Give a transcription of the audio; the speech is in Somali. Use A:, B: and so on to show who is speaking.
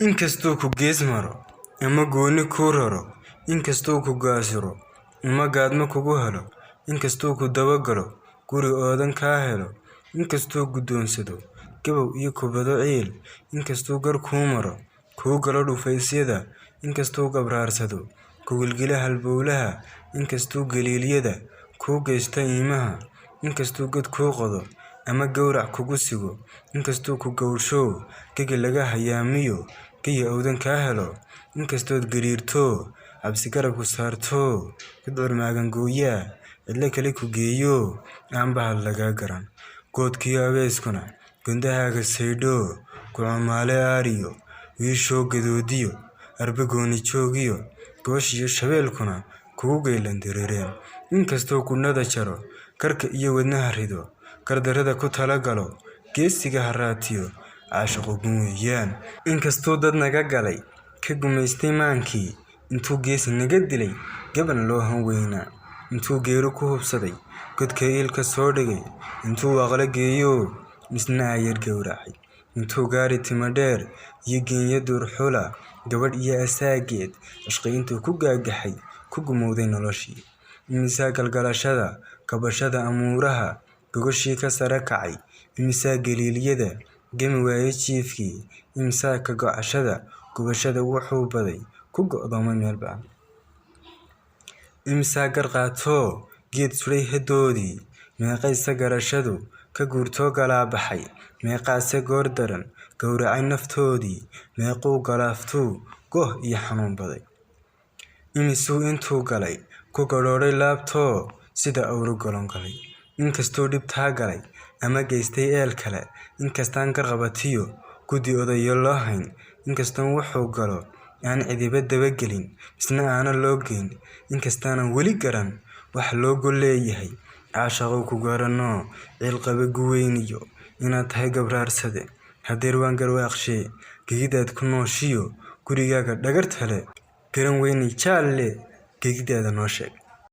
A: inkastoo ku gees maro ama gooni ku raro, inkastoo ku gaasiro ama gaadmo kugu helo, inkastoo ku dabagalo guri oodan kaa helo, inkastoo guddoonsado gabow iyo kubado ciil, inkastoo gar kuu maro kuu galo dhufaysyada, inkastoo gabraarsado ku gilgila halbowlaha, inkastoo galiilyada kuu geysta iimaha, inkastoo god kuu qodo ama gowrac kugu sigo, inkastoo ku gowrshow gegi laga hayaamiyo giya awdan kaa helo, inkastood gariirto cabsi garab ku saarto gudcur maagangooyaa cidlo kale ku geeyo aan bahal lagaa garan, goodkiyo abeeskuna gundahaaga saydho ku cumaale aariyo wiishoo gadoodiyo arba gooni joogiyo gooshiyo shabeelkuna kugu geylan dareereen, inkastoo kunnada jaro karka iyo wadnaha rido gardarrada ku tala galo geesiga haraatiyo caashiqu gun weeyaan, inkastoo dad naga galay ka gumaystay maankii, intuu geesi naga dilay gaban loo hanweynaa, intuu geero ku hubsaday godka iilka soo dhigay, intuu aqla geeyo misna ayar gowracay, intuu gaari tima dheer iyo geenya duurxula gabadh iyo asaageed cishqi intuu ku gaagaxay ku gumowday noloshii, imisaa galgalashada kabashada amuuraha gogoshii ka sare kacay, imisaa galiilyada gemi waaye jiifkii, imisaa ka gocashada gubashada wuxuu baday ku go'doomay meel ba'an, imisaa gar qaatoo geed suray hadoodii, meeqayse garashadu ka guurtoo galaa baxay, meeqaase goor daran gowracay naftoodii, meequu galaaftuu gooh iyo xanuun baday, imisuu intuu galay ku gadhoodhay laabtoo sida awro golon galay, inkastoo dhibtaa galay ama geystay eel kale, inkastaan garqabatiyo guddi odayo loo hayn, inkastoon wuxuu galo aan cidiba dabagelin misna aana loo geyn, inkastaanan weli garan wax loogu leeyahay, caashaqow ku garanoo ciilqaba guweyniyo inaad tahay gabraarsade, hadeer waan garwaaqshee gegidaad ku nooshiyo gurigaaga dhagartale garan weynay jaalle gegidaada noo sheeg.